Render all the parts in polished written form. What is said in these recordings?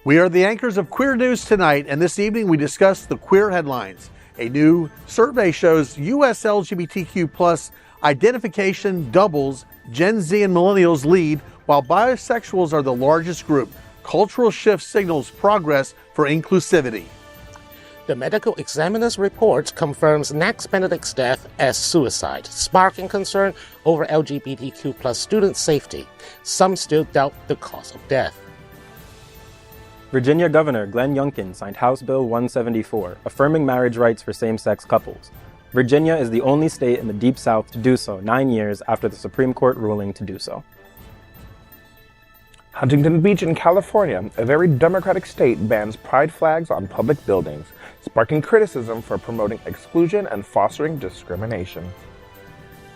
We are the anchors of Queer News Tonight, and this evening we discuss the queer headlines. A new survey shows U.S. LGBTQ plus identification doubles, Gen Z and millennials lead, while bisexuals are the largest group. Cultural shift signals progress for inclusivity. The medical examiner's report confirms Benedict's death as suicide, sparking concern over LGBTQ plus student safety. Some still doubt the cause of death. Virginia Governor Glenn Youngkin signed House Bill 174, affirming marriage rights for same-sex couples. Virginia is the only state in the Deep South to do so 9 years after the Supreme Court ruling to do so. Huntington Beach in California, a very democratic state, bans pride flags on public buildings, sparking criticism for promoting exclusion and fostering discrimination.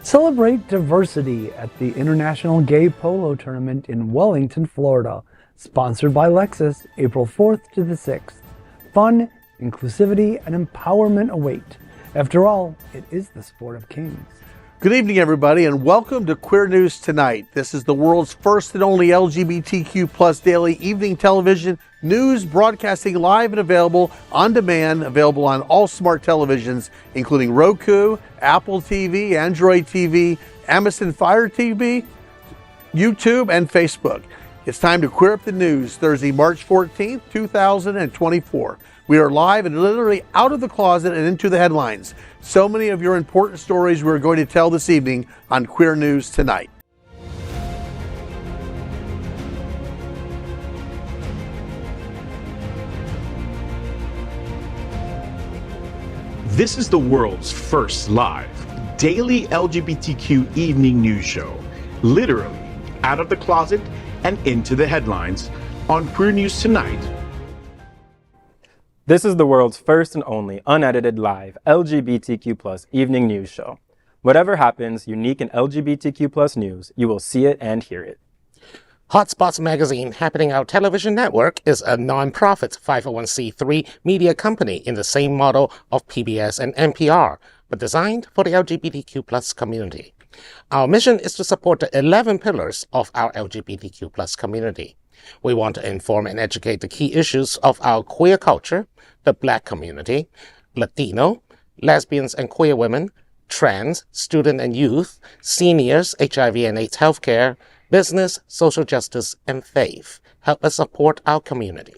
Celebrate diversity at the International Gay Polo Tournament in Wellington, Florida. Sponsored by Lexus, April 4th to the 6th. Fun, inclusivity, and empowerment await. After all, it is the sport of kings. Good evening, everybody, and welcome to Queer News Tonight. This is the world's first and only LGBTQ plus daily evening television news, broadcasting live and available on demand, available on all smart televisions, including Roku, Apple TV, Android TV, Amazon Fire TV, YouTube, and Facebook. It's time to queer up the news, Thursday, March 14th, 2024. We are live and literally out of the closet and into the headlines. So many of your important stories we're going to tell this evening on Queer News Tonight. This is the world's first live daily LGBTQ evening news show, literally out of the closet and into the headlines on Queer News Tonight. This is the world's first and only unedited live LGBTQ plus evening news show. Whatever happens, unique in LGBTQ plus news, you will see it and hear it. Hotspots Magazine, Happening Out Television Network, is a non-profit 501c3 media company in the same model of PBS and NPR, but designed for the LGBTQ plus community. Our mission is to support the 11 pillars of our LGBTQ plus community. We want to inform and educate the key issues of our queer culture, the Black community, Latino, lesbians and queer women, trans, student and youth, seniors, HIV and AIDS healthcare, business, social justice, and faith. Help us support our community.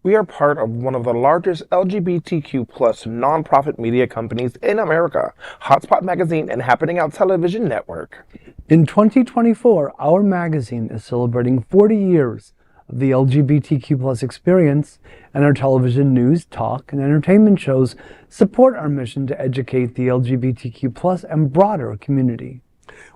We are part of one of the largest LGBTQ plus nonprofit media companies in America, Hotspot Magazine and Happening Out Television Network. In 2024, our magazine is celebrating 40 years of the LGBTQ plus experience, and our television news, talk, and entertainment shows support our mission to educate the LGBTQ plus and broader community.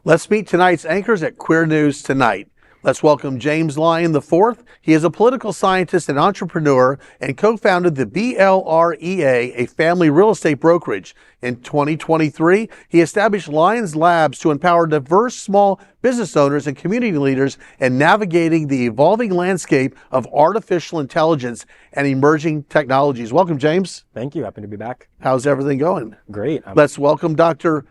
Let's meet tonight's anchors at Queer News Tonight. Let's welcome James Lyons IV. He is a political scientist and entrepreneur and co-founded the BLREA, a family real estate brokerage. In 2023, he established Lyons Labs to empower diverse small business owners and community leaders in navigating the evolving landscape of artificial intelligence and emerging technologies. Welcome, James. Thank you. Happy to be back. How's everything going? Great. Let's welcome Dr.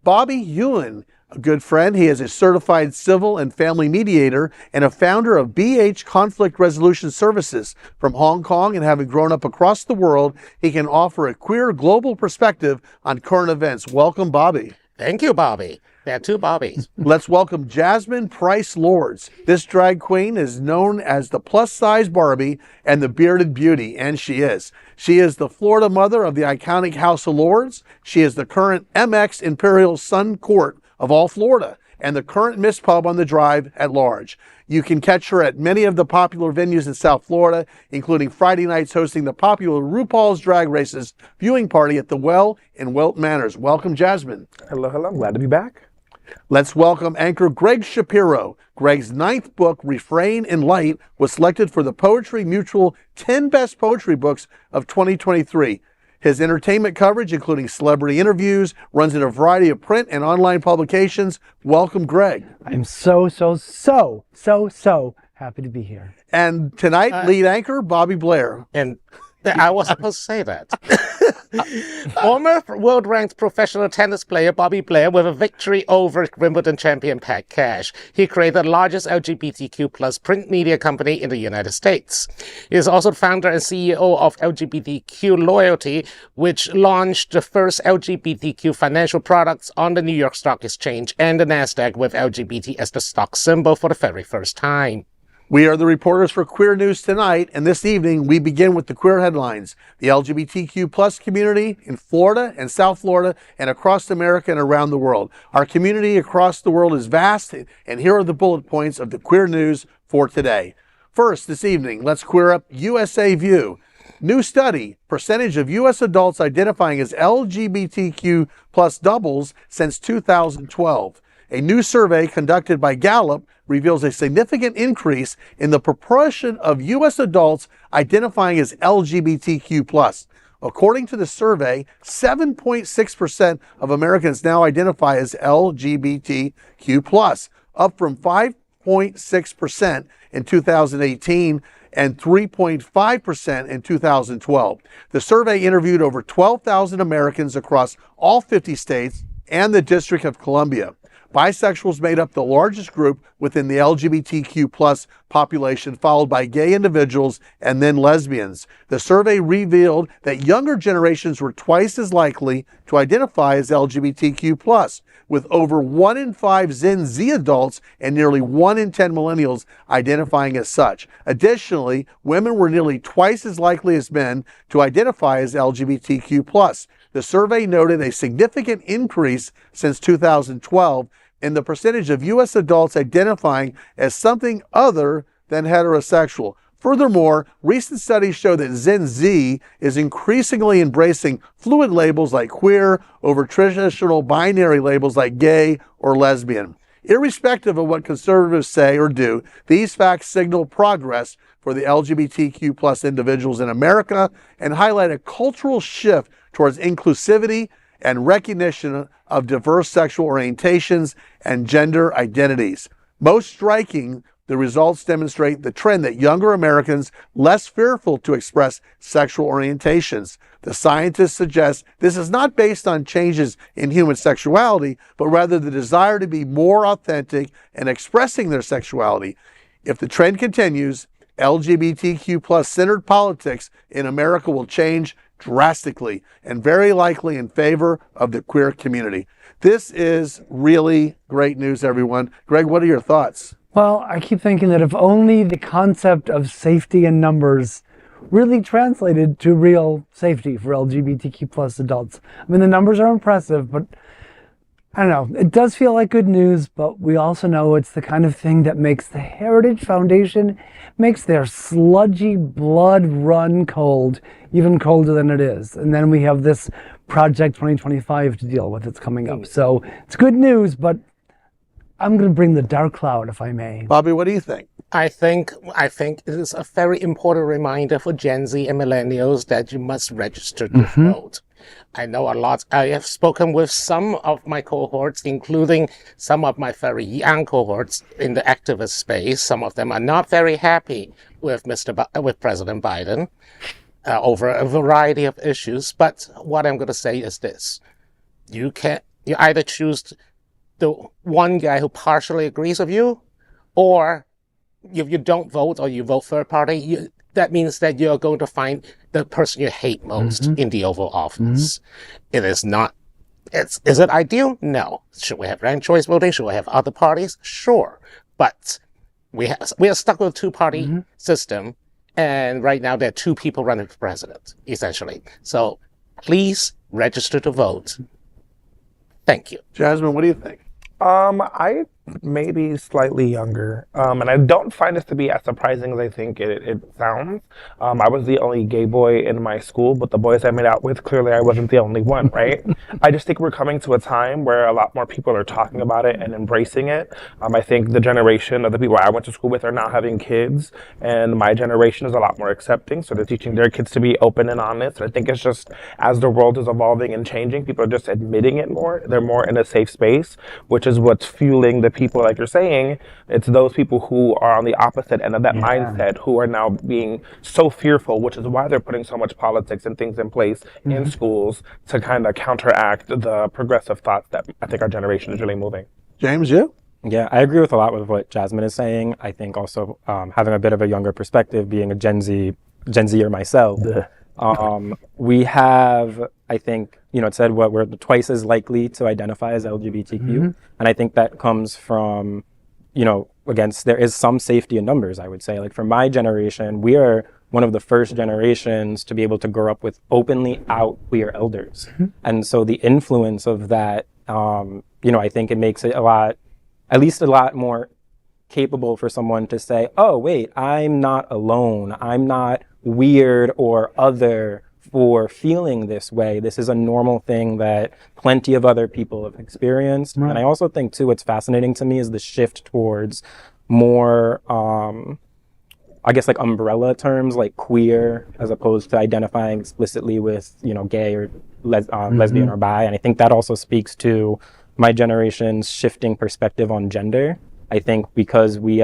Bobby Huen, a good friend. He is a certified civil and family mediator and a founder of BH Conflict Resolution Services. From Hong Kong and having grown up across the world, he can offer a queer global perspective on current events. Welcome, Bobby. Thank you, Bobby. There are two Bobbies. Let's welcome Jasmine Pryce Lords. This drag queen is known as the plus-size Barbie and the bearded beauty, and she is. She is the Florida mother of the iconic House of Lords. She is the current MX Imperial Sun Court of all Florida and the current Miss Pub on the Drive at large. You can catch her at many of the popular venues in South Florida, including Friday nights hosting the popular RuPaul's Drag Races viewing party at the Well in Wilton Manors. Welcome, Jasmine. Hello, hello. Glad to be back. Let's welcome anchor Gregg Shapiro. Gregg's 9th book, Refrain in Light, was selected for the Poetry Mutual 10 Best Poetry Books of 2023. His entertainment coverage, including celebrity interviews, runs in a variety of print and online publications. Welcome, Gregg. I'm so happy to be here. And tonight, lead anchor Bobby Blair. And I was supposed to say that. Former world-ranked professional tennis player Bobby Blair with a victory over Wimbledon champion Pat Cash. He created the largest LGBTQ plus print media company in the United States. He is also the founder and CEO of LGBTQ Loyalty, which launched the first LGBTQ financial products on the New York Stock Exchange and the NASDAQ with LGBT as the stock symbol for the very first time. We are the reporters for Queer News Tonight, and this evening we begin with the queer headlines. The LGBTQ plus community in Florida and South Florida and across America and around the world. Our community across the world is vast, and here are the bullet points of the queer news for today. First, this evening, let's queer up USA View. New study, percentage of U.S. adults identifying as LGBTQ plus doubles since 2012. A new survey conducted by Gallup reveals a significant increase in the proportion of U.S. adults identifying as LGBTQ+. According to the survey, 7.6% of Americans now identify as LGBTQ+, up from 5.6% in 2018 and 3.5% in 2012. The survey interviewed over 12,000 Americans across all 50 states and the District of Columbia. Bisexuals made up the largest group within the LGBTQ plus population, followed by gay individuals and then lesbians. The survey revealed that younger generations were twice as likely to identify as LGBTQ plus, with over 1 in 5 Gen Z adults and nearly 1 in 10 millennials identifying as such. Additionally, women were nearly twice as likely as men to identify as LGBTQ plus. The survey noted a significant increase since 2012 in the percentage of U.S. adults identifying as something other than heterosexual. Furthermore, recent studies show that Gen Z is increasingly embracing fluid labels like queer over traditional binary labels like gay or lesbian. Irrespective of what conservatives say or do, these facts signal progress for the LGBTQ plus individuals in America and highlight a cultural shift towards inclusivity and recognition of diverse sexual orientations and gender identities. Most striking, the results demonstrate the trend that younger Americans less fearful to express sexual orientations. The scientists suggest this is not based on changes in human sexuality, but rather the desire to be more authentic and expressing their sexuality. If the trend continues, LGBTQ plus centered politics in America will change drastically and very likely in favor of the queer community. This is really great news, everyone. Greg, what are your thoughts? Well, I keep thinking that if only the concept of safety in numbers really translated to real safety for LGBTQ plus adults. I mean, the numbers are impressive, but I don't know. It does feel like good news, but we also know it's the kind of thing that makes the Heritage Foundation, makes their sludgy blood run cold, even colder than it is. And then we have this Project 2025 to deal with that's coming up. So it's good news, but I'm going to bring the dark cloud, if I may. Bobby, what do you think? I think it is a very important reminder for Gen Z and millennials that you must register to vote. I know a lot. I have spoken with some of my cohorts, including some of my very young cohorts in the activist space. Some of them are not very happy with with President Biden over a variety of issues. But what I'm going to say is this: you either choose the one guy who partially agrees with you, or if you don't vote or you vote third party, that means that you're going to find the person you hate most in the Oval Office. It is not, is it ideal? No. Should we have ranked choice voting? Should we have other parties? Sure. But we are stuck with a two-party system, and right now there are two people running for president, essentially. So please register to vote. Thank you. Jasmine, what do you think? I may be slightly younger, and I don't find this to be as surprising as I think it sounds. I was the only gay boy in my school, but the boys I made out with, clearly I wasn't the only one, right? I just think we're coming to a time where a lot more people are talking about it and embracing it. I think the generation of the people I went to school with are now having kids, and my generation is a lot more accepting, so they're teaching their kids to be open and honest. And I think it's just, as the world is evolving and changing, people are just admitting it more. They're more in a safe space, which is what's fueling the people, like you're saying, it's those people who are on the opposite end of that mindset who are now being so fearful, which is why they're putting so much politics and things in place in schools to kind of counteract the progressive thoughts that I think our generation is really moving. James, you? Yeah, I agree with a lot with what Jasmine is saying. I think also having a bit of a younger perspective, being a Gen Zer myself, we have, I think, it said we're twice as likely to identify as LGBTQ. And I think that comes from, again, there is some safety in numbers, I would say. Like for my generation, we are one of the first generations to be able to grow up with openly out queer elders. And so the influence of that, I think it makes it at least a lot more capable for someone to say, oh, wait, I'm not alone. I'm not weird or other for feeling this way. This is a normal thing that plenty of other people have experienced. Right. And I also think, too, what's fascinating to me is the shift towards more, I guess, like umbrella terms like queer, as opposed to identifying explicitly with, gay or lesbian or bi. And I think that also speaks to my generation's shifting perspective on gender. I think because we've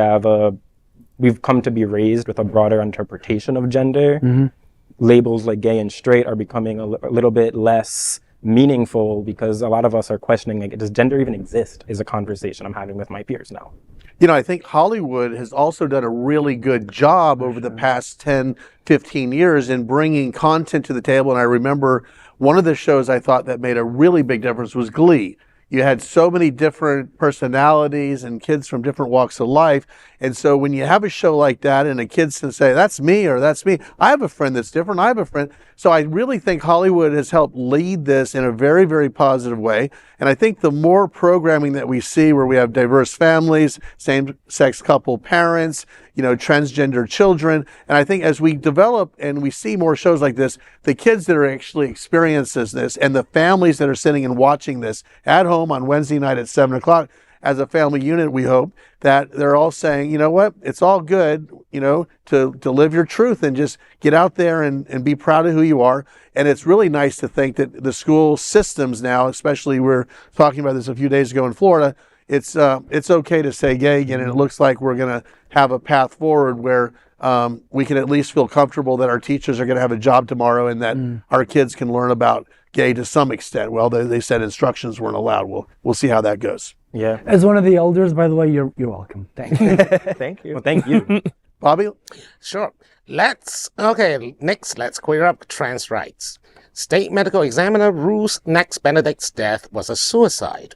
come to be raised with a broader interpretation of gender, labels like gay and straight are becoming a little bit less meaningful because a lot of us are questioning, like, does gender even exist, is a conversation I'm having with my peers now. I think Hollywood has also done a really good job over the past 10, 15 years in bringing content to the table. And I remember one of the shows I thought that made a really big difference was Glee. You had so many different personalities and kids from different walks of life. And so when you have a show like that and a kid can say, that's me or that's me, I have a friend that's different, I have a friend. So I really think Hollywood has helped lead this in a very, very positive way. And I think the more programming that we see where we have diverse families, same-sex couple parents, transgender children. And I think as we develop and we see more shows like this, the kids that are actually experiencing this and the families that are sitting and watching this at home on Wednesday night at 7 o'clock, as a family unit, we hope that they're all saying, you know what, it's all good, to live your truth and just get out there and be proud of who you are. And it's really nice to think that the school systems now, especially we're talking about this a few days ago in Florida, it's okay to say gay again. And it looks like we're going to have a path forward where we can at least feel comfortable that our teachers are going to have a job tomorrow and that our kids can learn about gay to some extent. Well, they said instructions weren't allowed. We'll see how that goes. Yeah. As one of the elders, by the way, you're welcome. Thank you. Thank you. Well, thank you. Bobby? Sure. Next, let's queer up trans rights. State medical examiner rules Next Benedict's death was a suicide.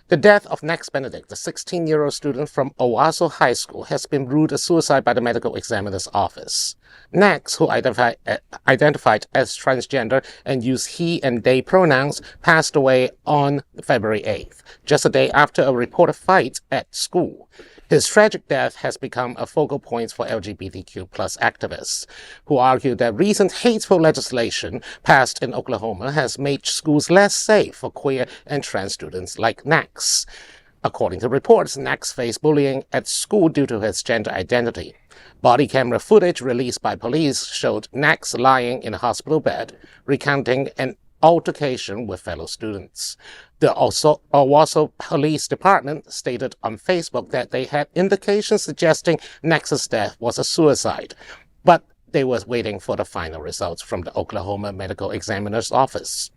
The death of Next Benedict, the 16-year-old student from Owasso High School, has been ruled a suicide by the medical examiner's office. Next, who identified as transgender and used he and they pronouns, passed away on February 8th, just a day after a reported fight at school. His tragic death has become a focal point for LGBTQ plus activists, who argue that recent hateful legislation passed in Oklahoma has made schools less safe for queer and trans students like Nex. According to reports, Nex faced bullying at school due to his gender identity. Body camera footage released by police showed Nex lying in a hospital bed, recounting an altercation with fellow students. The Owasso Police Department stated on Facebook that they had indications suggesting Nex's death was a suicide, but they were waiting for the final results from the Oklahoma Medical Examiner's Office.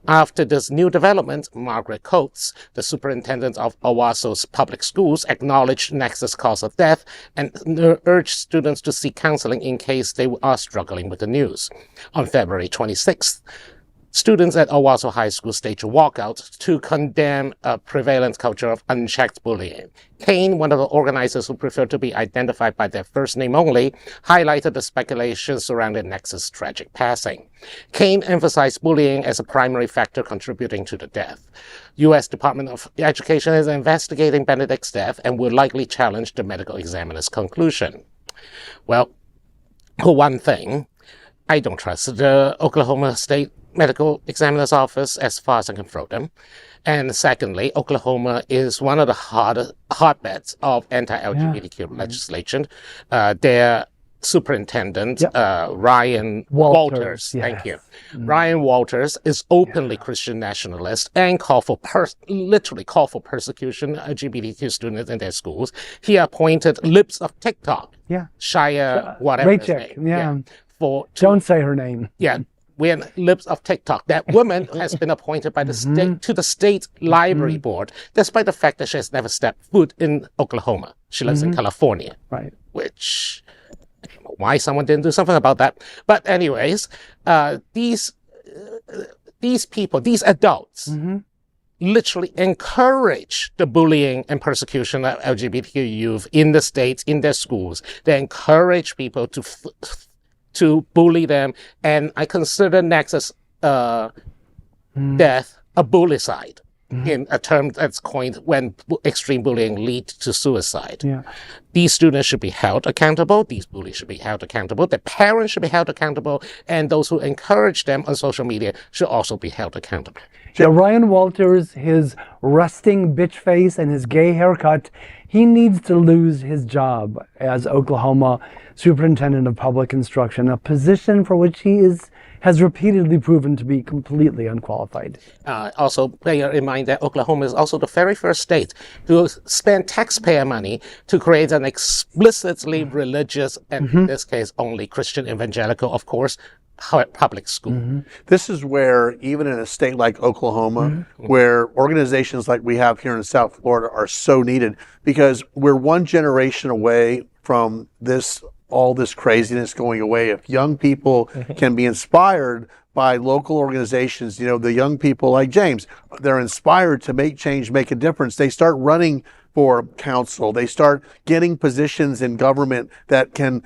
After this new development, Margaret Coates, the superintendent of Owasso's public schools, acknowledged Nex's cause of death and urged students to seek counseling in case they are struggling with the news. On February 26th, students at Owasso High School staged a walkout to condemn a prevalent culture of unchecked bullying. Kane, one of the organizers who preferred to be identified by their first name only, highlighted the speculation surrounding Nex's tragic passing. Kane emphasized bullying as a primary factor contributing to the death. U.S. Department of Education is investigating Benedict's death and will likely challenge the medical examiner's conclusion. Well, for one thing, I don't trust the Oklahoma State Medical Examiner's Office as far as I can throw them. And secondly, Oklahoma is one of the hotbeds of anti-LGBTQ legislation. Their superintendent, Ryan Walters. Yes. Thank you. Ryan Walters is openly Christian nationalist and literally call for persecution of LGBTQ students in their schools. He appointed Lips of TikTok. Shia, whatever his name. Don't say her name. We're Lips of TikTok. That woman has been appointed by the state to the state library board, despite the fact that she has never stepped foot in Oklahoma. She lives in California, which I don't know why someone didn't do something about that. But anyways, these people, these adults, literally encourage the bullying and persecution of LGBTQ youth in the states, in their schools. They encourage people to bully them, and I consider Nexus death a bullycide, in a term that's coined when extreme bullying leads to suicide. These students should be held accountable. These bullies should be held accountable. The parents should be held accountable, and those who encourage them on social media should also be held accountable. Ryan Walters, his resting bitch face and his gay haircut, he needs to lose his job as Oklahoma Superintendent of Public Instruction, a position for which he has repeatedly proven to be completely unqualified. Also, bear in mind that Oklahoma is also the very first state to spend taxpayer money to create an explicitly religious, and in this case only Christian evangelical, of course, public school. This is where, even in a state like Oklahoma, where organizations like we have here in South Florida are so needed, because we're one generation away from all this craziness going away. If young people can be inspired by local organizations, the young people like James, they're inspired to make change, make a difference. They start running for council. They start getting positions in government that can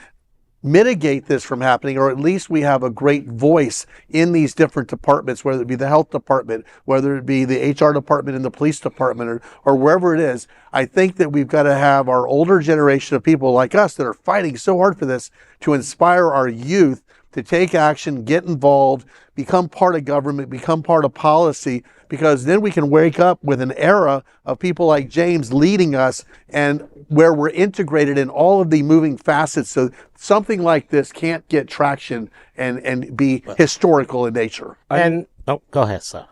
mitigate this from happening, or at least we have a great voice in these different departments, whether it be the health department, whether it be the HR department in the police department, or wherever it is. I think that we've got to have our older generation of people like us that are fighting so hard for this to inspire our youth to take action, get involved, become part of government, become part of policy, because then we can wake up with an era of people like James leading us, and where we're integrated in all of the moving facets, so something like this can't get traction and be historical in nature. Go ahead, sir.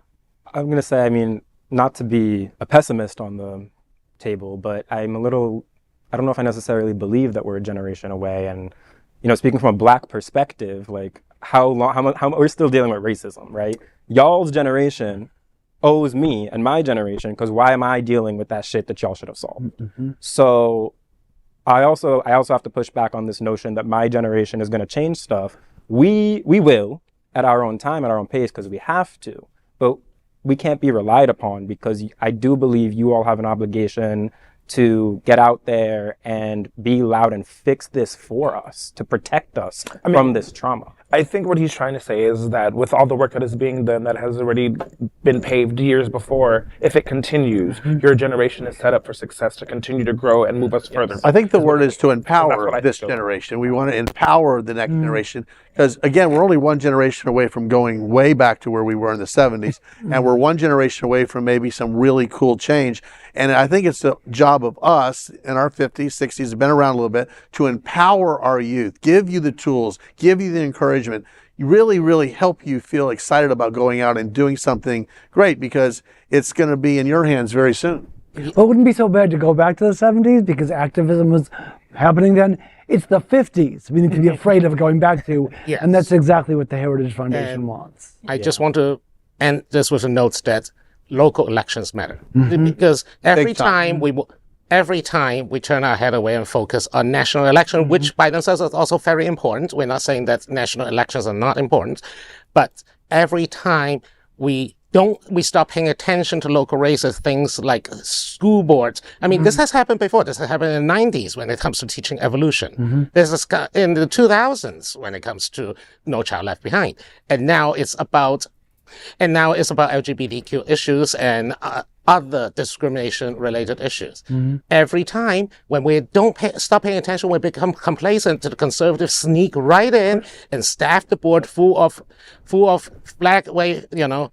I'm going to say, not to be a pessimist on the table, but I don't know if I necessarily believe that we're a generation away. And speaking from a Black perspective, like how we're still dealing with racism, right? Y'all's generation owes me and my generation, because why am I dealing with that shit that y'all should have solved? So I also have to push back on this notion that my generation is going to change stuff. We will at our own time, at our own pace, because we have to, but we can't be relied upon, because I do believe you all have an obligation to get out there and be loud and fix this for us, to protect us from this trauma. I think what he's trying to say is that with all the work that is being done that has already been paved years before, if it continues, your generation is set up for success to continue to grow and move us further. I think the word is to empower this generation. We want to empower the next generation, because again, we're only one generation away from going way back to where we were in the 70s, and we're one generation away from maybe some really cool change. And I think it's the job of us in our 50s, 60s, have been around a little bit, to empower our youth, give you the tools, give you the encouragement, really, really help you feel excited about going out and doing something great, because it's going to be in your hands very soon. Well, it wouldn't be so bad to go back to the 70s, because activism was happening then. It's the 50s we need to be afraid of going back to, and that's exactly what the Heritage Foundation wants. I just want to end this with a note that local elections matter, because every time we turn our head away and focus on national election, which by themselves is also very important. We're not saying that national elections are not important, but every time we stop paying attention to local races, things like school boards. This has happened before. This has happened in the 90s when it comes to teaching evolution. This is in the 2000s when it comes to No Child Left Behind. And now it's about LGBTQ issues and other discrimination-related issues. Every time when we stop paying attention, we become complacent. The conservatives sneak right in and staff the board full of flag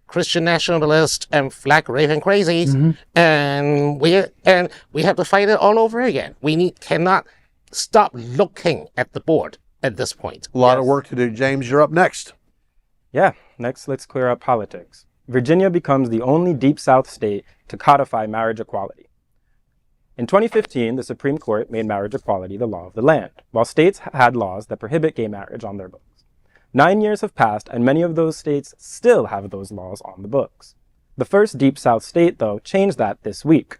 Christian nationalists and flag raving crazies, and we have to fight it all over again. We cannot stop looking at the board at this point. A lot of work to do. James, you're up next. Yeah, next let's clear up politics. Virginia becomes the only Deep South state to codify marriage equality. In 2015, the Supreme Court made marriage equality the law of the land, while states had laws that prohibit gay marriage on their books. 9 years have passed, and many of those states still have those laws on the books. The first Deep South state, though, changed that this week.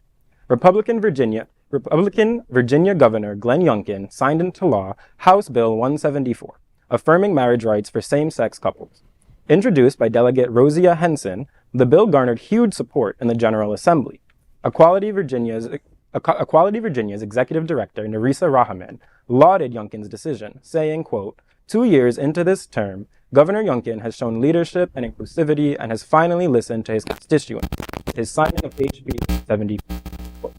Republican Virginia Governor Glenn Youngkin signed into law House Bill 174, affirming marriage rights for same-sex couples. Introduced by Delegate Rosia Henson, the bill garnered huge support in the General Assembly. Equality Virginia's executive director, Nerissa Rahman, lauded Youngkin's decision, saying, quote, 2 years into this term, Governor Youngkin has shown leadership and inclusivity and has finally listened to his constituents, his signing of HB 174.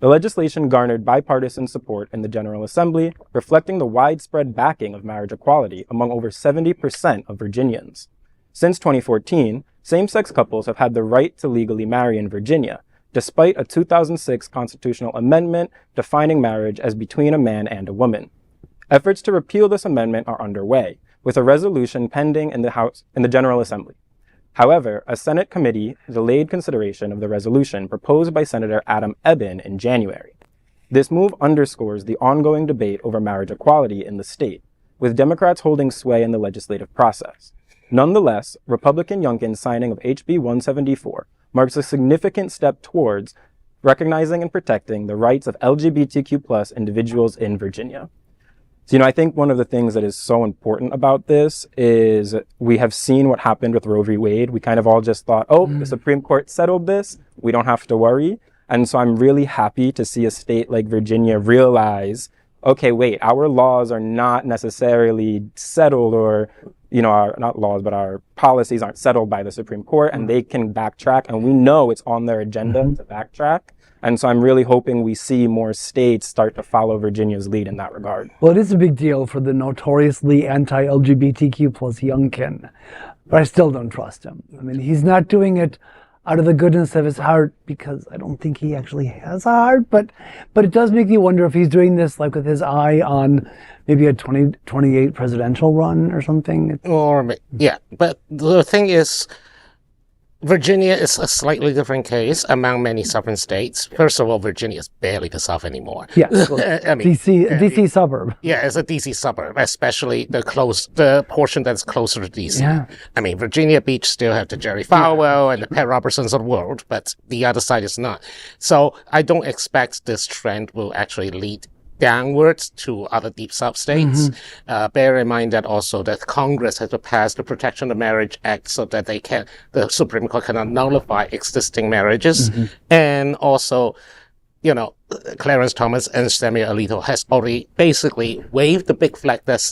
The legislation garnered bipartisan support in the General Assembly, reflecting the widespread backing of marriage equality among over 70% of Virginians. Since 2014, same-sex couples have had the right to legally marry in Virginia, despite a 2006 constitutional amendment defining marriage as between a man and a woman. Efforts to repeal this amendment are underway, with a resolution pending in the General Assembly. However, a Senate committee delayed consideration of the resolution proposed by Senator Adam Ebbin in January. This move underscores the ongoing debate over marriage equality in the state, with Democrats holding sway in the legislative process. Nonetheless, Republican Youngkin's signing of HB 174 marks a significant step towards recognizing and protecting the rights of LGBTQ+ individuals in Virginia. So, I think one of the things that is so important about this is we have seen what happened with Roe v. Wade. We kind of all just thought, the Supreme Court settled this. We don't have to worry. And so I'm really happy to see a state like Virginia realize, okay, wait, our laws are not necessarily settled, or, not laws, but our policies aren't settled by the Supreme Court, and they can backtrack. And we know it's on their agenda to backtrack. And so I'm really hoping we see more states start to follow Virginia's lead in that regard. Well, it is a big deal for the notoriously anti-LGBTQ plus Youngkin, but I still don't trust him. I mean, he's not doing it out of the goodness of his heart, because I don't think he actually has a heart, but it does make me wonder if he's doing this like with his eye on maybe a 2028 presidential run or something. But the thing is, Virginia is a slightly different case among many southern states. First of all, Virginia is barely the South anymore. Yes, well, DC suburb. Yeah, it's a DC suburb, especially the portion that's closer to DC. Yeah. I mean, Virginia Beach still have the Jerry Falwell and the Pat Robertsons of the world, but the other side is not. So I don't expect this trend will actually lead downwards to other Deep South states. Bear in mind that also that Congress has to pass the Protection of Marriage Act so that the Supreme Court cannot nullify existing marriages. And also, Clarence Thomas and Samuel Alito has already basically waved the big flag that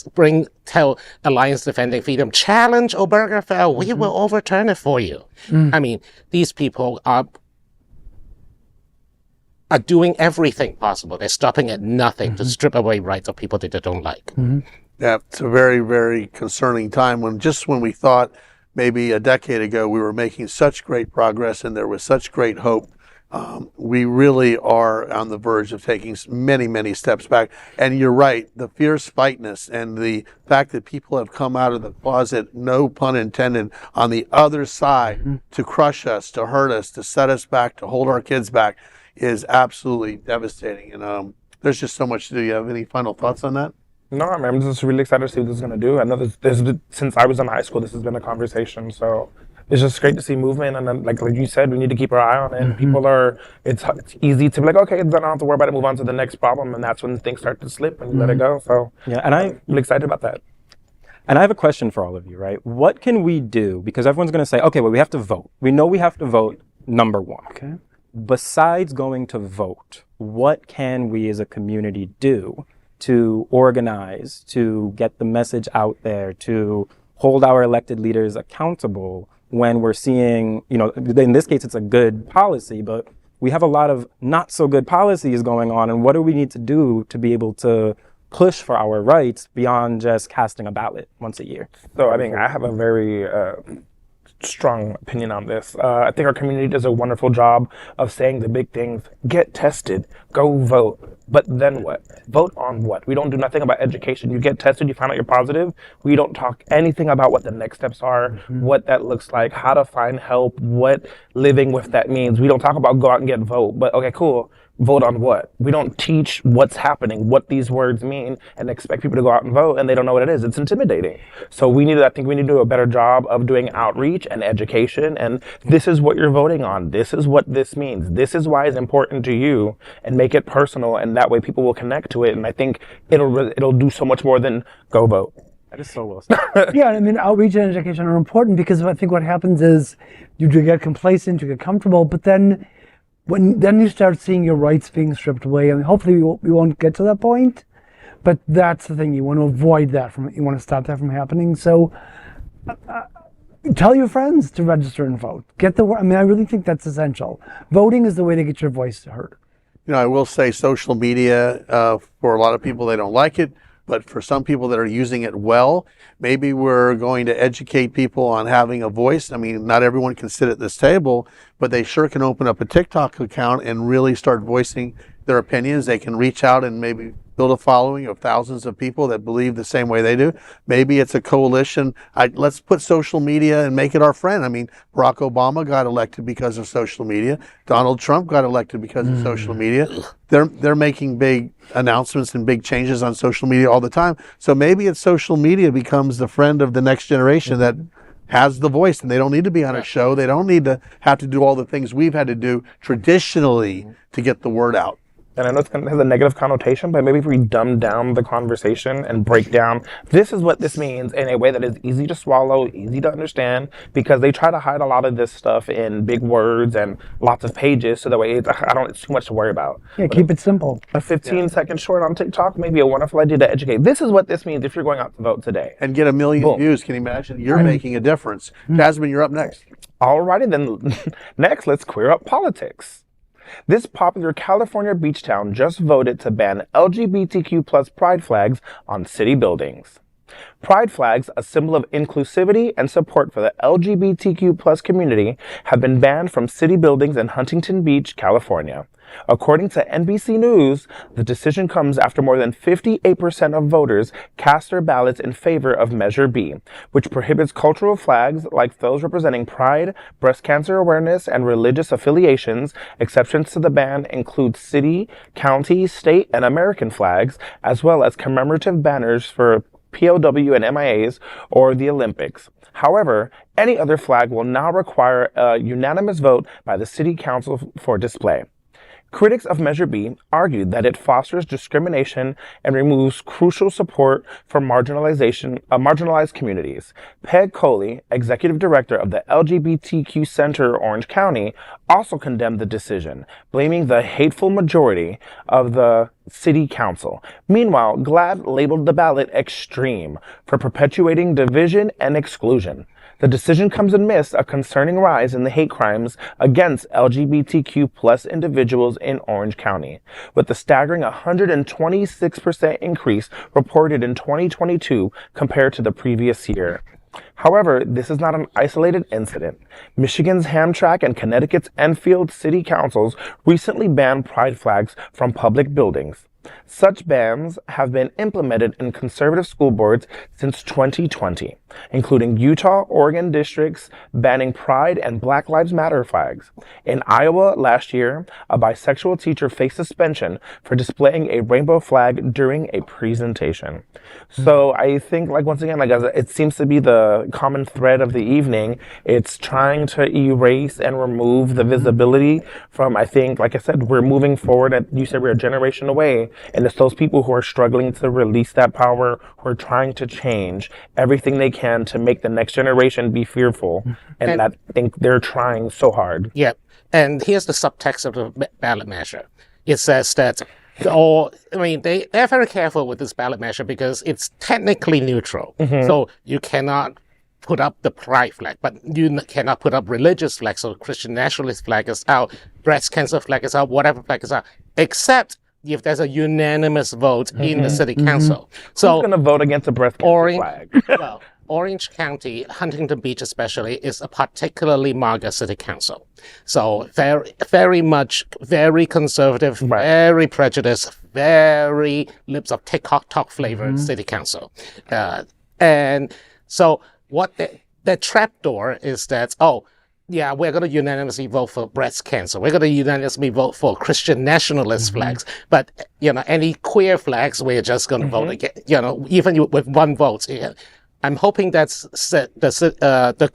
tell Alliance Defending Freedom, challenge Obergefell, we will overturn it for you. I mean, these people are doing everything possible. They're stopping at nothing to strip away rights of people that they don't like. Yeah, it's a very, very concerning time when we thought maybe a decade ago we were making such great progress and there was such great hope. We really are on the verge of taking many, many steps back. And you're right, the fierce fightness and the fact that people have come out of the closet, no pun intended, on the other side to crush us, to hurt us, to set us back, to hold our kids back, is absolutely devastating. And there's just so much to do. You have any final thoughts on that? No, I mean, I'm just really excited to see what this is going to do. I know since I was in high school, this has been a conversation. So it's just great to see movement. And then, like you said, we need to keep our eye on it. It's easy to be like, okay, then I don't have to worry about it, move on to the next problem. And that's when things start to slip and you let it go. So yeah, and I'm really excited about that. And I have a question for all of you, right? What can we do? Because everyone's going to say, okay, well, we have to vote. We know we have to vote, number one. Okay. Besides going to vote, what can we as a community do to organize, to get the message out there, to hold our elected leaders accountable when we're seeing, in this case, it's a good policy, but we have a lot of not so good policies going on. And what do we need to do to be able to push for our rights beyond just casting a ballot once a year? So I think I have a very strong opinion on this. I think our community does a wonderful job of saying the big things: get tested, go vote, But then what? Vote on what? We don't do nothing about education. You get tested, you find out you're positive. We don't talk anything about what the next steps are, what that looks like, how to find help, what living with that means. We don't talk about go out and get vote. But okay, cool. Vote on what? We don't teach what's happening, what these words mean, and expect people to go out and vote, and they don't know what it is. It's intimidating. So I think we need to do a better job of doing outreach and education, and this is what you're voting on. This is what this means. This is why it's important to you, and make it personal, and that way people will connect to it, and I think it'll do so much more than go vote. That is so well said. Yeah, I mean, outreach and education are important because I think what happens is you do get complacent, you get comfortable, but then you start seeing your rights being stripped away. I mean, hopefully we won't get to that point, but that's the thing. You want to avoid that you want to stop that from happening. So tell your friends to register and vote. I mean, I really think that's essential. Voting is the way to get your voice heard. You know, I will say social media, for a lot of people, they don't like it. But for some people that are using it well, maybe we're going to educate people on having a voice. I mean, not everyone can sit at this table, but they sure can open up a TikTok account and really start voicing their opinions. They can reach out and maybe build a following of thousands of people that believe the same way they do. Maybe it's a coalition. Let's put social media and make it our friend. I mean, Barack Obama got elected because of social media. Donald Trump got elected because of social media. They're making big announcements and big changes on social media all the time. So maybe it's social media becomes the friend of the next generation that has the voice, and they don't need to be on a show. They don't need to have to do all the things we've had to do traditionally to get the word out. And I know it has a negative connotation, but maybe if we dumb down the conversation and break down, this is what this means in a way that is easy to swallow, easy to understand, because they try to hide a lot of this stuff in big words and lots of pages, so that way it's too much to worry about. Yeah, keep it simple. A 15-second short on TikTok may be a wonderful idea to educate. This is what this means if you're going out to vote today. And get 1 million views. Can you imagine? You're making a difference. Jasmine, you're up next. Alrighty then, next let's queer up politics. This popular California beach town just voted to ban LGBTQ plus pride flags on city buildings. Pride flags, a symbol of inclusivity and support for the LGBTQ plus community, have been banned from city buildings in Huntington Beach, California. According to NBC News, the decision comes after more than 58% of voters cast their ballots in favor of Measure B, which prohibits cultural flags like those representing pride, breast cancer awareness, and religious affiliations. Exceptions to the ban include city, county, state, and American flags, as well as commemorative banners for POW and MIAs or the Olympics. However, any other flag will now require a unanimous vote by the city council for display. Critics of Measure B argued that it fosters discrimination and removes crucial support for marginalized communities. Peg Coley, executive director of the LGBTQ Center Orange County, also condemned the decision, blaming the hateful majority of the city council. Meanwhile, GLAAD labeled the ballot extreme for perpetuating division and exclusion. The decision comes amidst a concerning rise in the hate crimes against LGBTQ plus individuals in Orange County, with a staggering 126% increase reported in 2022 compared to the previous year. However, this is not an isolated incident. Michigan's Hamtramck and Connecticut's Enfield city councils recently banned pride flags from public buildings. Such bans have been implemented in conservative school boards since 2020, including Utah, Oregon districts banning Pride and Black Lives Matter flags. In Iowa last year, a bisexual teacher faced suspension for displaying a rainbow flag during a presentation. So I think, once again, it seems to be the common thread of the evening. It's trying to erase and remove the visibility from, I think, like I said, we're moving forward. You said we're a generation away. And it's those people who are struggling to release that power, who are trying to change everything they can to make the next generation be fearful. And I think they're trying so hard. Yeah. And here's the subtext of the ballot measure. It says that they're very careful with this ballot measure because it's technically neutral. So you cannot put up the pride flag, but you cannot put up religious flags. So Christian nationalist flag is out, breast cancer flag is out, whatever flag is out, except if there's a unanimous vote in the city council. So who's going to vote against a breast cancer flag? Orange County, Huntington Beach especially, is a particularly MAGA city council. So very much, very conservative, very prejudiced, very lips of TikTok flavored city council. And so what the trapdoor is that, yeah, we're going to unanimously vote for breast cancer. We're going to unanimously vote for Christian nationalist flags. But, any queer flags, we're just going to vote against, even with one vote. I'm hoping that the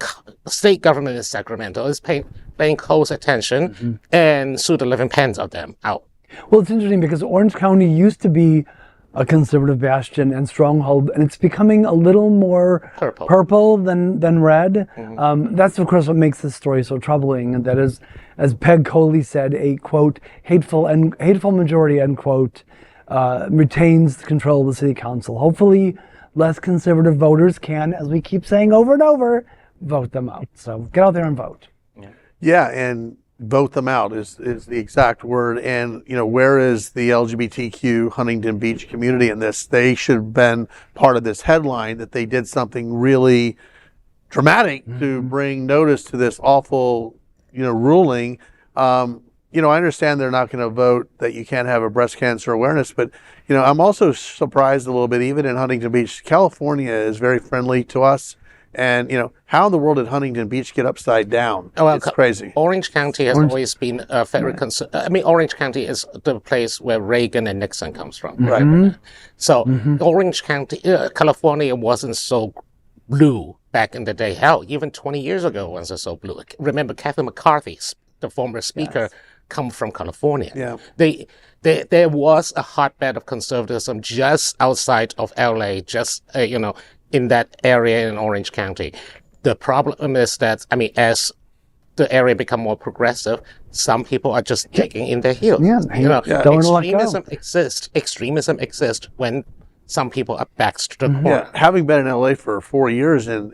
state government in Sacramento is paying close attention and sue the living pens of them out. Well, it's interesting because Orange County used to be a conservative bastion and stronghold, and it's becoming a little more purple than red. That's, of course, what makes this story so troubling, and that is, as Peg Coley said, a, quote, hateful majority, end quote, retains control of the city council. Hopefully, less conservative voters can, as we keep saying over and over, vote them out. So get out there and vote. Yeah, and vote them out is the exact word. And, where is the LGBTQ Huntington Beach community in this? They should have been part of this headline that they did something really dramatic to bring notice to this awful, ruling. I understand they're not going to vote that you can't have a breast cancer awareness, but, I'm also surprised a little bit, even in Huntington Beach, California is very friendly to us. And, how in the world did Huntington Beach get upside down? It's crazy. Orange County has always been very Orange County is the place where Reagan and Nixon comes from. Right. So Orange County, California wasn't so blue back in the day. Hell, even 20 years ago, it wasn't so blue. Remember, Kathy McCarthy, the former speaker, come from California. Yeah. There was a hotbed of conservatism just outside of LA, just, in that area in Orange County. The problem is that, as the area become more progressive, some people are just digging in their heels. Extremism exists when some people are backed to the corner. Yeah, having been in LA for 4 years and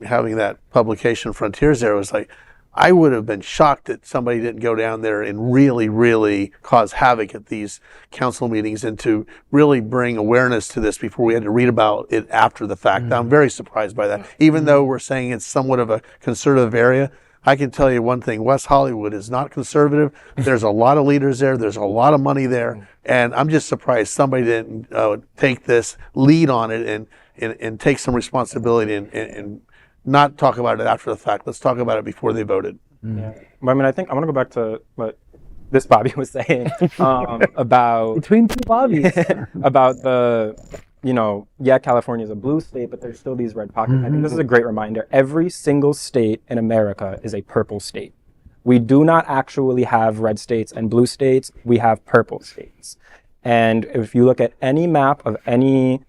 having that publication Frontiers there, was like, I would have been shocked that somebody didn't go down there and really, really cause havoc at these council meetings and to really bring awareness to this before we had to read about it after the fact. I'm very surprised by that. Even though we're saying it's somewhat of a conservative area, I can tell you one thing, West Hollywood is not conservative. There's a lot of leaders there. There's a lot of money there. And I'm just surprised somebody didn't take this lead on it and take some responsibility and not talk about it after the fact. Let's talk about it before they voted. Yeah. Well, I think I want to go back to what this Bobby was saying about between two Bobbies about the, California is a blue state, but there's still these red pockets. I think this is a great reminder. Every single state in America is a purple state. We do not actually have red states and blue states. We have purple states. And if you look at any map of any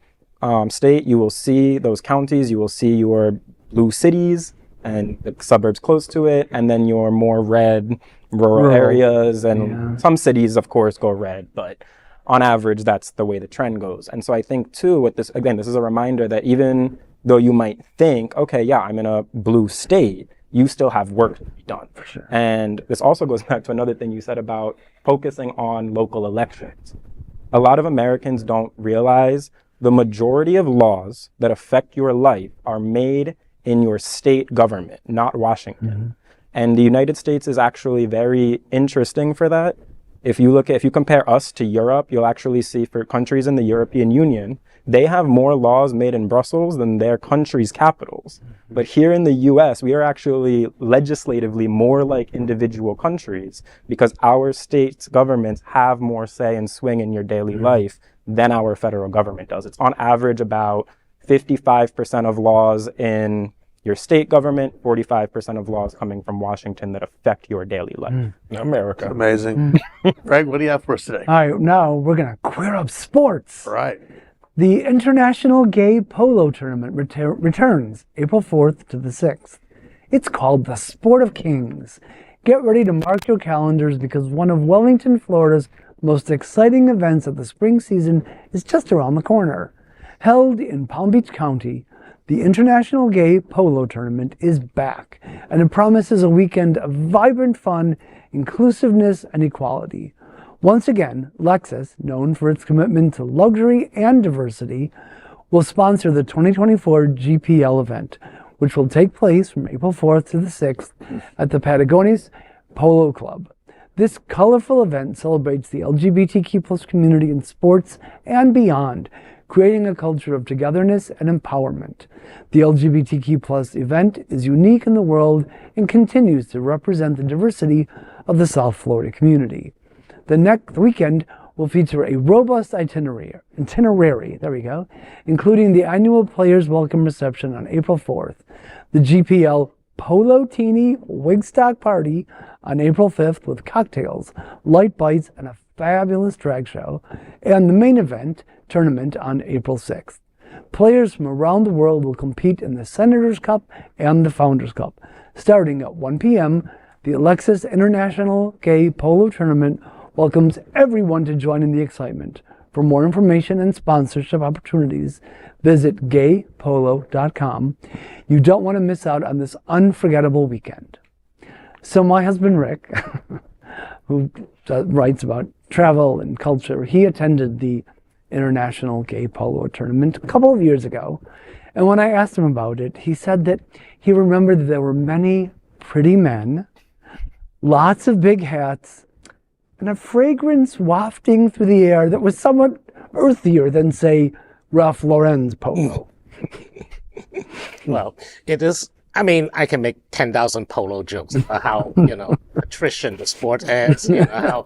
state, you will see those counties. You will see your blue cities and the suburbs close to it, and then your more red rural areas, and some cities, of course, go red, but on average, that's the way the trend goes. And so I think, too, with this, again, this is a reminder that even though you might think, okay, yeah, I'm in a blue state, you still have work to be done. For sure. And this also goes back to another thing you said about focusing on local elections. A lot of Americans don't realize the majority of laws that affect your life are made in your state government, not Washington. And the United States is actually very interesting for that. If you compare us to Europe, you'll actually see for countries in the European Union, they have more laws made in Brussels than their country's capitals. But here in the US, we are actually legislatively more like individual countries because our state's governments have more say and swing in your daily life than our federal government does. It's on average about 55% of laws in your state government, 45% of laws coming from Washington that affect your daily life. America. That's amazing. Greg, what do you have for us today? All right, now we're going to queer up sports. All right. The International Gay Polo Tournament returns April 4th to the 6th. It's called the Sport of Kings. Get ready to mark your calendars because one of Wellington, Florida's most exciting events of the spring season is just around the corner. Held in Palm Beach County, the International Gay Polo Tournament is back, and it promises a weekend of vibrant fun, inclusiveness, and equality. Once again, Lexus, known for its commitment to luxury and diversity, will sponsor the 2024 GPL event, which will take place from April 4th to the 6th at the Patagones Polo Club. This colorful event celebrates the LGBTQ+ community in sports and beyond, creating a culture of togetherness and empowerment. The LGBTQ+ event is unique in the world and continues to represent the diversity of the South Florida community. The next weekend will feature a robust itinerary, including the annual Players Welcome Reception on April 4th, the GPL Polo Teeny Wigstock Party on April 5th with cocktails, light bites, and a fabulous drag show, and the main event tournament on April 6th. Players from around the world will compete in the Senators Cup and the Founders Cup. Starting at 1 p.m., the Alexis International Gay Polo Tournament welcomes everyone to join in the excitement. For more information and sponsorship opportunities, visit gaypolo.com. You don't want to miss out on this unforgettable weekend. So my husband Rick, who writes about travel and culture, he attended the International Gay Polo Tournament a couple of years ago. And when I asked him about it, he said that he remembered that there were many pretty men, lots of big hats, and a fragrance wafting through the air that was somewhat earthier than, say, Ralph Lauren's polo. Well, it is. I mean, I can make 10,000 polo jokes about how, attrition the sport is, how,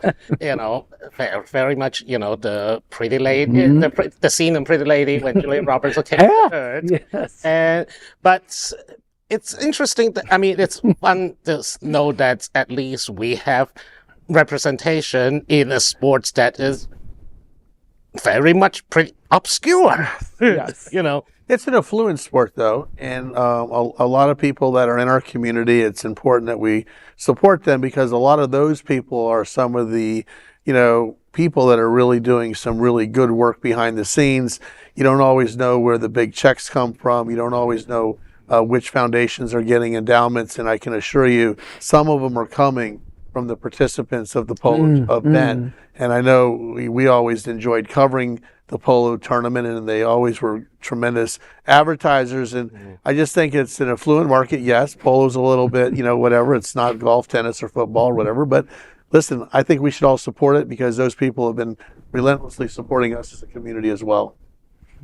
very much, the pretty lady, the scene in Pretty Lady when Julia Roberts came third. Yes. But it's interesting that, it's fun to know that at least we have representation in a sport that is very much pretty obscure. Yes. It's an affluent sport, though, and a lot of people that are in our community, it's important that we support them because a lot of those people are some of the, people that are really doing some really good work behind the scenes. You don't always know where the big checks come from. You don't always know which foundations are getting endowments, and I can assure you some of them are coming from the participants of the polo event. And I know we always enjoyed covering the polo tournament, and they always were tremendous advertisers. And I just think it's an affluent market. Yes, polo's a little bit, whatever. It's not golf, tennis, or football, or whatever. But listen, I think we should all support it because those people have been relentlessly supporting us as a community as well.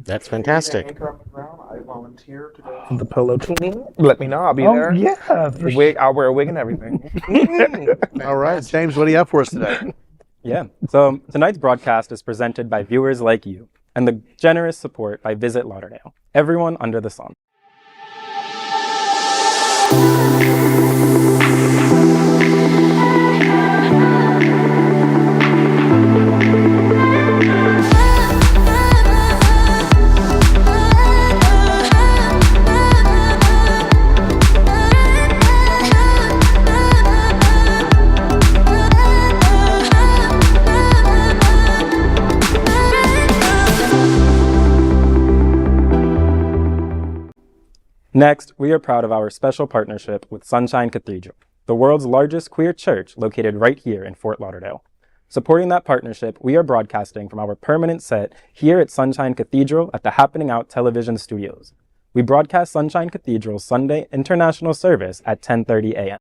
That's fantastic. I volunteer to go to the polo team. Let me know. I'll be there. Yeah. I'll wear a wig and everything. All right, James, what do you have for us today? Yeah. So tonight's broadcast is presented by viewers like you and the generous support by Visit Lauderdale. Everyone under the sun. Next, we are proud of our special partnership with Sunshine Cathedral, the world's largest queer church located right here in Fort Lauderdale. Supporting that partnership, we are broadcasting from our permanent set here at Sunshine Cathedral at the Happening Out television studios. We broadcast Sunshine Cathedral's Sunday International Service at 10:30 a.m.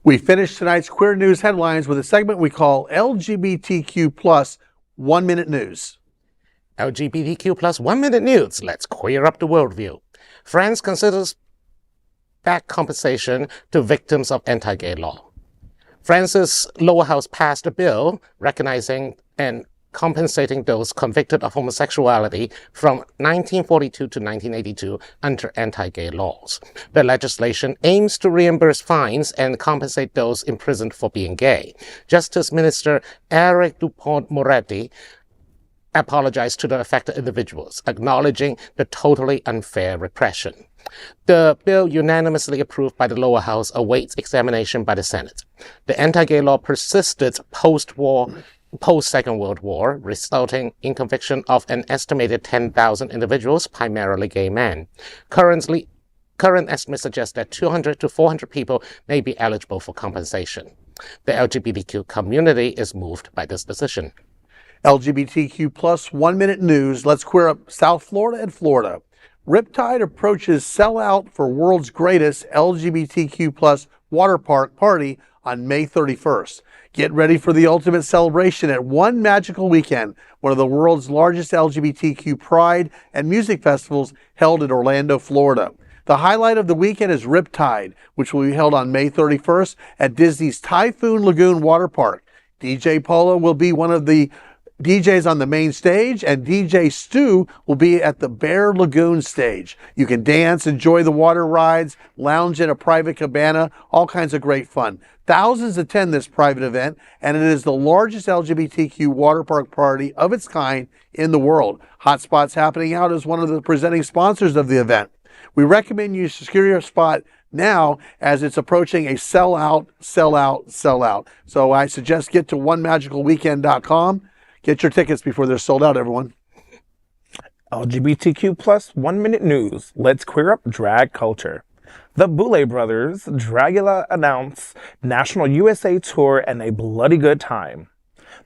We finish tonight's Queer News headlines with a segment we call LGBTQ plus 1 Minute News. LGBTQ plus 1 minute news. Let's queer up the worldview. France considers back compensation to victims of anti-gay law. France's lower house passed a bill recognizing and compensating those convicted of homosexuality from 1942 to 1982 under anti-gay laws. The legislation aims to reimburse fines and compensate those imprisoned for being gay. Justice Minister Eric Dupont-Moretti apologized to the affected individuals, acknowledging the totally unfair repression. The bill, unanimously approved by the lower house, awaits examination by the Senate. The anti-gay law persisted post-Second World War, resulting in conviction of an estimated 10,000 individuals, primarily gay men. Current estimates suggest that 200 to 400 people may be eligible for compensation. The LGBTQ community is moved by this decision. LGBTQ plus 1 minute news. Let's queer up South Florida and Florida. RIPTIDE approaches sellout for world's greatest LGBTQ plus water park party on May 31st. Get ready for the ultimate celebration at one magical weekend, one of the world's largest LGBTQ pride and music festivals held in Orlando, Florida. The highlight of the weekend is RIPTIDE, which will be held on May 31st at Disney's Typhoon Lagoon Water Park. DJ Polo will be one of the DJs on the main stage, and DJ Stu will be at the Bear Lagoon stage. You can dance, enjoy the water rides, lounge in a private cabana, all kinds of great fun. Thousands attend this private event, and it is the largest LGBTQ water park party of its kind in the world. Hotspot's Happening Out is one of the presenting sponsors of the event. We recommend you secure your spot now as it's approaching a sellout. So I suggest get to onemagicalweekend.com. Get your tickets before they're sold out, everyone. LGBTQ plus 1 minute news. Let's queer up drag culture. The Boulet brothers, Dragula, announce National USA Tour and a bloody good time.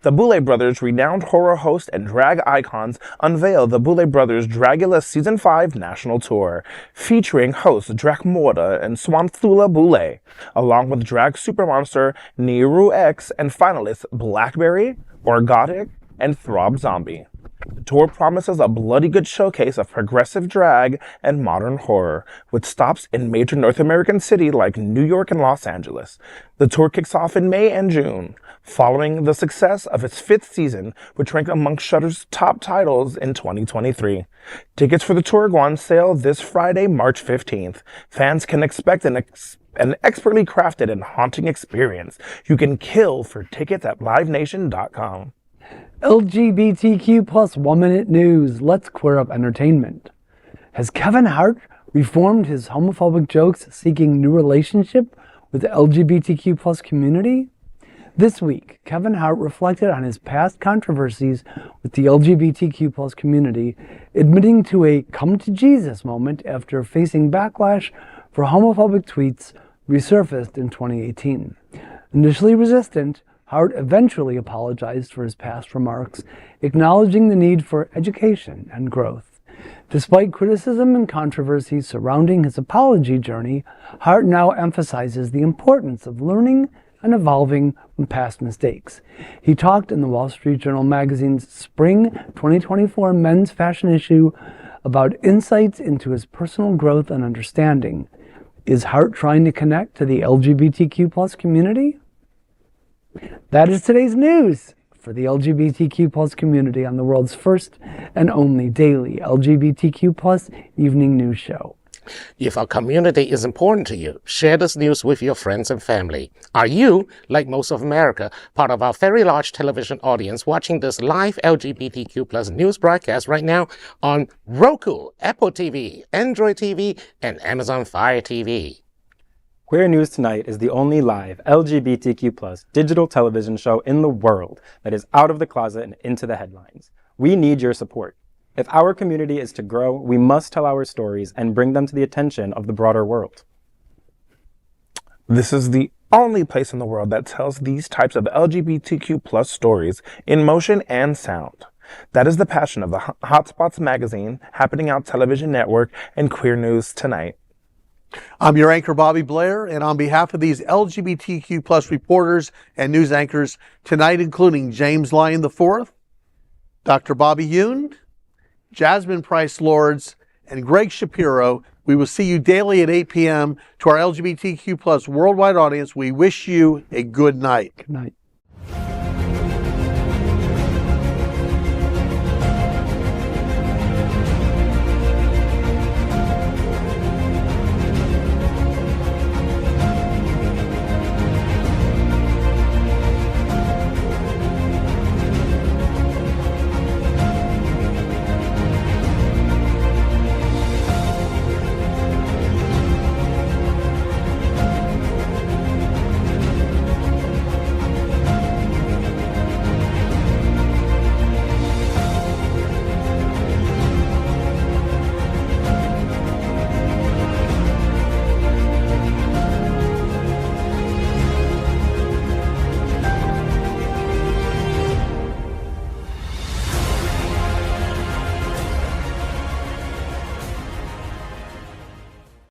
The Boulet brothers, renowned horror host and drag icons, unveil the Boulet brothers Dragula Season 5 National Tour, featuring hosts Dracmorda and Swampthula Boulet, along with drag supermonster Niru X and finalists Blackberry, Orgotic, and Throb Zombie. The tour promises a bloody good showcase of progressive drag and modern horror, with stops in major North American cities like New York and Los Angeles. The tour kicks off in May and June, following the success of its 5th season, which ranked amongst Shudder's top titles in 2023. Tickets for the tour go on sale this Friday, March 15th. Fans can expect an expertly crafted and haunting experience. You can kill for tickets at livenation.com. LGBTQ plus 1 minute news. Let's queer up entertainment. Has Kevin Hart reformed his homophobic jokes seeking new relationship with the LGBTQ plus community? This week, Kevin Hart reflected on his past controversies with the LGBTQ plus community, admitting to a come to Jesus moment after facing backlash for homophobic tweets resurfaced in 2018. Initially resistant, Hart eventually apologized for his past remarks, acknowledging the need for education and growth. Despite criticism and controversy surrounding his apology journey, Hart now emphasizes the importance of learning and evolving from past mistakes. He talked in the Wall Street Journal magazine's Spring 2024 men's fashion issue about insights into his personal growth and understanding. Is Hart trying to connect to the LGBTQ plus community? That is today's news for the LGBTQ plus community on the world's first and only daily LGBTQ plus evening news show. If our community is important to you, share this news with your friends and family. Are you, like most of America, part of our very large television audience watching this live LGBTQ plus news broadcast right now on Roku, Apple TV, Android TV, and Amazon Fire TV? Queer News Tonight is the only live LGBTQ+ digital television show in the world that is out of the closet and into the headlines. We need your support. If our community is to grow, we must tell our stories and bring them to the attention of the broader world. This is the only place in the world that tells these types of LGBTQ+ stories in motion and sound. That is the passion of the Hotspots magazine, Happening Out television network, and Queer News Tonight. I'm your anchor, Bobby Blair, and on behalf of these LGBTQ plus reporters and news anchors tonight, including James Lyons IV, Dr. Bobby Huen, Jasmine Pryce Lords, and Gregg Shapiro, we will see you daily at 8 p.m. To our LGBTQ plus worldwide audience, we wish you a good night. Good night.